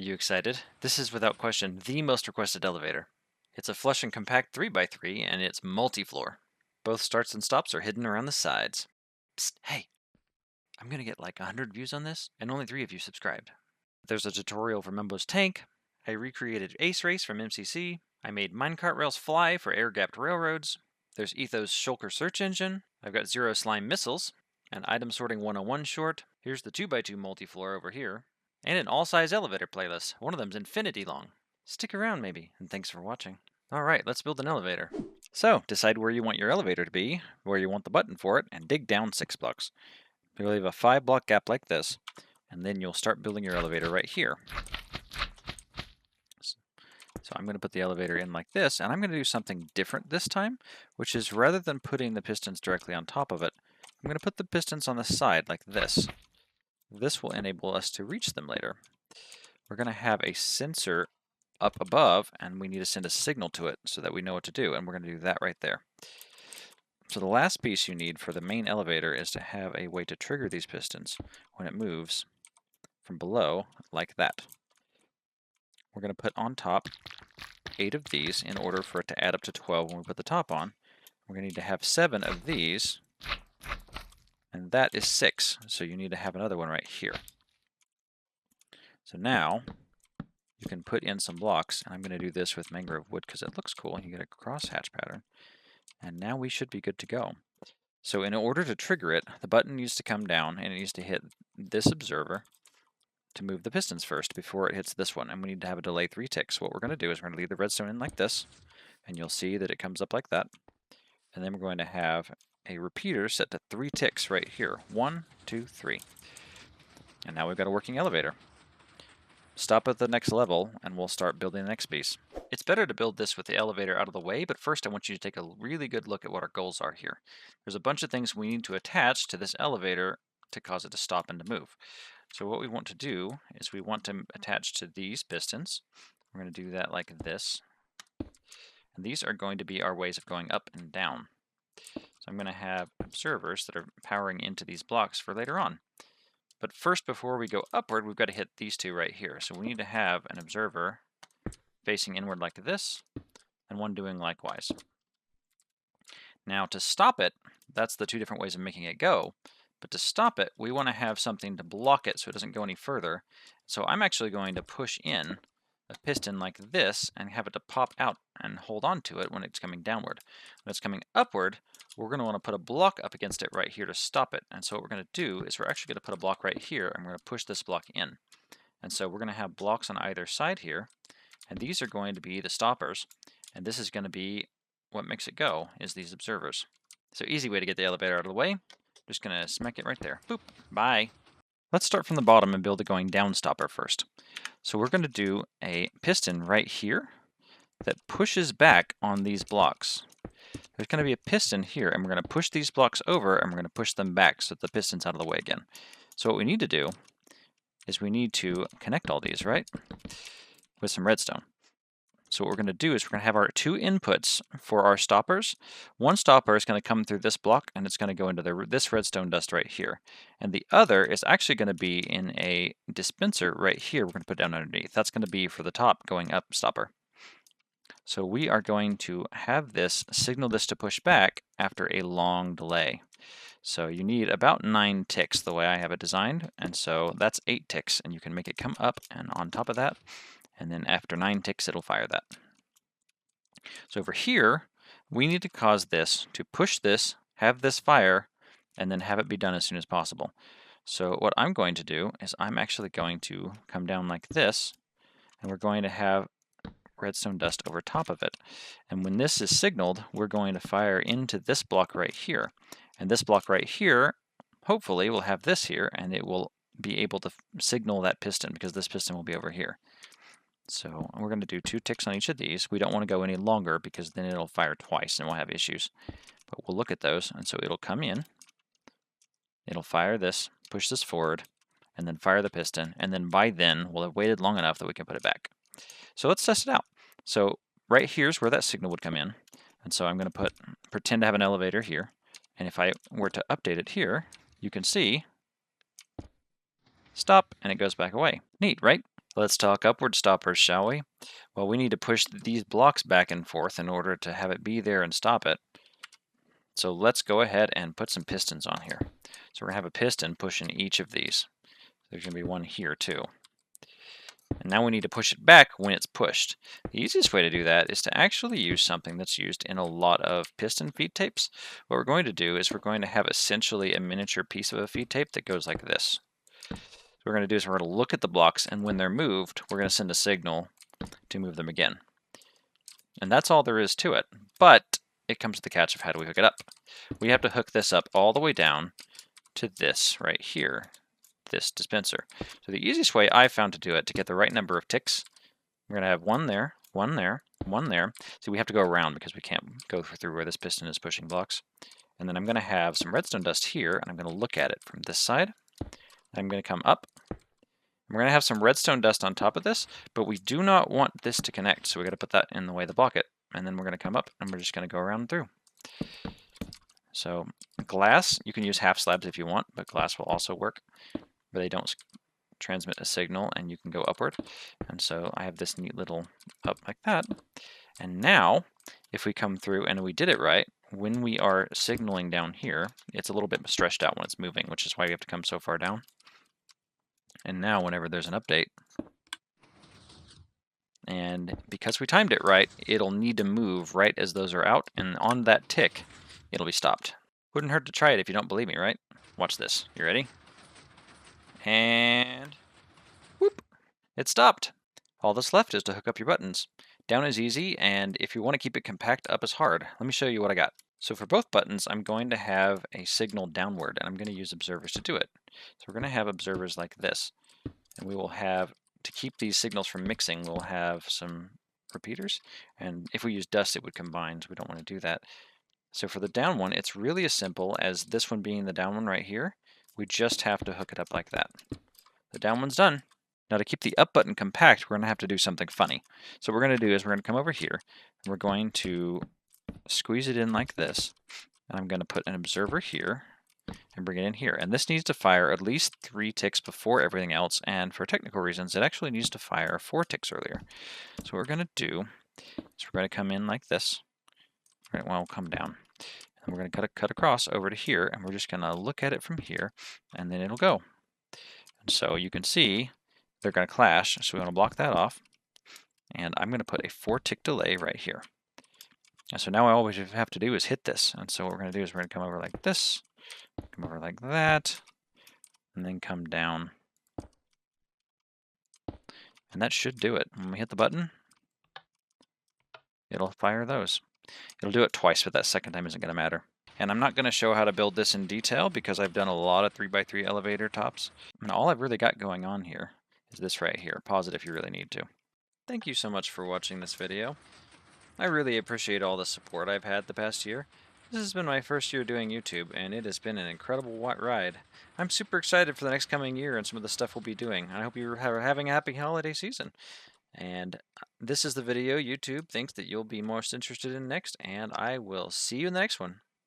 Are you excited? This is without question the most requested elevator. It's a flush and compact 3x3 and it's multi-floor. Both starts and stops are hidden around the sides. Psst, hey, I'm gonna get like 100 views on this and only 3 of you subscribed. There's a tutorial for Mumbo's tank. I recreated Ace Race from MCC. I made minecart rails fly for air-gapped railroads. There's Ethos Shulker search engine. I've got Zero Slime missiles. An item sorting 101 short. Here's the 2x2 multi-floor over here. And an all-size elevator playlist. One of them's infinity long. Stick around maybe, and thanks for watching. Alright, let's build an elevator. So, decide where you want your elevator to be, where you want the button for it, and dig down 6 blocks. You'll leave a 5-block gap like this, and then you'll start building your elevator right here. So I'm going to put the elevator in like this, and I'm going to do something different this time, which is rather than putting the pistons directly on top of it, I'm going to put the pistons on the side like this. This will enable us to reach them later. We're going to have a sensor up above, and we need to send a signal to it so that we know what to do, and we're going to do that right there. So the last piece you need for the main elevator is to have a way to trigger these pistons when it moves from below like that. We're going to put on top 8 of these in order for it to add up to 12 when we put the top on. We're going to need to have 7 of these, and that is 6, so you need to have another one right here. So now you can put in some blocks, and I'm going to do this with mangrove wood because it looks cool, and you get a crosshatch pattern. And now we should be good to go. So in order to trigger it, the button needs to come down, and it needs to hit this observer to move the pistons first before it hits this one, and we need to have a delay 3 ticks. What we're going to do is we're going to leave the redstone in like this, and you'll see that it comes up like that. And then we're going to have a repeater set to 3 ticks right here. 1, 2, 3. And now we've got a working elevator. Stop at the next level, and we'll start building the next piece. It's better to build this with the elevator out of the way, but first I want you to take a really good look at what our goals are here. There's a bunch of things we need to attach to this elevator to cause it to stop and to move. So what we want to do is we want to attach to these pistons. We're going to do that like this. And these are going to be our ways of going up and down. So I'm going to have observers that are powering into these blocks for later on. But first, before we go upward, we've got to hit these 2 right here. So we need to have an observer facing inward like this, and one doing likewise. Now to stop it, that's the 2 different ways of making it go. But to stop it, we want to have something to block it so it doesn't go any further. So I'm actually going to push in a piston like this and have it to pop out and hold on to it when it's coming downward. When it's coming upward, we're going to want to put a block up against it right here to stop it. And so what we're going to do is we're actually going to put a block right here, and we're going to push this block in. And so we're going to have blocks on either side here, and these are going to be the stoppers, and this is going to be what makes it go, is these observers. So easy way to get the elevator out of the way. Just going to smack it right there. Boop. Bye. Let's start from the bottom and build a going down stopper first. So we're going to do a piston right here that pushes back on these blocks. There's going to be a piston here, and we're going to push these blocks over, and we're going to push them back so that the piston's out of the way again. So what we need to do is we need to connect all these, right, with some redstone. So what we're going to do is we're going to have our 2 inputs for our stoppers. One stopper is going to come through this block, and it's going to go into this redstone dust right here. And the other is actually going to be in a dispenser right here we're going to put down underneath. That's going to be for the top going up stopper. So we are going to have this signal this to push back after a long delay. So you need about 9 ticks the way I have it designed, and so that's 8 ticks, and you can make it come up and on top of that, and then after 9 ticks it'll fire that. So over here we need to cause this to push this, have this fire, and then have it be done as soon as possible. So what I'm going to do is I'm actually going to come down like this, and we're going to have redstone dust over top of it. And when this is signaled, we're going to fire into this block right here. And this block right here, hopefully, will have this here, and it will be able to signal that piston because this piston will be over here. So we're going to do 2 ticks on each of these. We don't want to go any longer because then it'll fire twice and we'll have issues. But we'll look at those, and so it'll come in, it'll fire this, push this forward, and then fire the piston, and then by then we'll have waited long enough that we can put it back. So let's test it out. So right here's where that signal would come in, and so I'm going to pretend to have an elevator here, and if I were to update it here, you can see stop, and it goes back away. Neat, right? Let's talk upward stoppers, shall we? Well, we need to push these blocks back and forth in order to have it be there and stop it. So let's go ahead and put some pistons on here. So we're going to have a piston pushing each of these. There's going to be one here too. And now we need to push it back when it's pushed. The easiest way to do that is to actually use something that's used in a lot of piston feed tapes. What we're going to do is we're going to have essentially a miniature piece of a feed tape that goes like this. So what we're going to do is we're going to look at the blocks, and when they're moved, we're going to send a signal to move them again. And that's all there is to it. But it comes with the catch of how do we hook it up? We have to hook this up all the way down to this right here, this dispenser. So the easiest way I found to do it to get the right number of ticks, we're going to have one there, one there, one there. So we have to go around because we can't go through where this piston is pushing blocks. And then I'm going to have some redstone dust here, and I'm going to look at it from this side. I'm going to come up. We're going to have some redstone dust on top of this, but we do not want this to connect, so we got to put that in the way to block it. And then we're going to come up, and we're just going to go around through. So glass, you can use half slabs if you want, but glass will also work, but they don't transmit a signal, and you can go upward. And so I have this neat little up like that. And now, if we come through and we did it right, when we are signaling down here, it's a little bit stretched out when it's moving, which is why we have to come so far down. And now whenever there's an update, and because we timed it right, it'll need to move right as those are out, and on that tick, it'll be stopped. Wouldn't hurt to try it if you don't believe me, right? Watch this. You ready? And whoop! It stopped. All that's left is to hook up your buttons. Down is easy, and if you want to keep it compact, up is hard. Let me show you what I got. So for both buttons, I'm going to have a signal downward, and I'm going to use observers to do it. So we're going to have observers like this, and we will have, to keep these signals from mixing, we'll have some repeaters, and if we use dust, it would combine, so we don't want to do that. So for the down one, it's really as simple as this one being the down one right here. We just have to hook it up like that. The down one's done. Now to keep the up button compact, we're going to have to do something funny. So what we're going to do is we're going to come over here, and we're going to squeeze it in like this, and I'm going to put an observer here, and bring it in here. And this needs to fire at least 3 ticks before everything else, and for technical reasons, it actually needs to fire 4 ticks earlier. So what we're going to do is we're going to come in like this. Right, well, we'll come down. And we're going to cut across over to here, and we're just going to look at it from here, and then it'll go. And so you can see they're going to clash, so we want to block that off. And I'm going to put a 4-tick delay right here. And so now all we have to do is hit this. And so what we're going to do is we're going to come over like this, come over like that, and then come down. And that should do it. When we hit the button, it'll fire those. It'll do it twice, but that second time isn't going to matter. And I'm not going to show how to build this in detail because I've done a lot of 3x3 elevator tops. And all I've really got going on here is this right here. Pause it if you really need to. Thank you so much for watching this video. I really appreciate all the support I've had the past year. This has been my first year doing YouTube, and it has been an incredible ride. I'm super excited for the next coming year and some of the stuff we'll be doing. I hope you're having a happy holiday season. And this is the video YouTube thinks that you'll be most interested in next, and I will see you in the next one.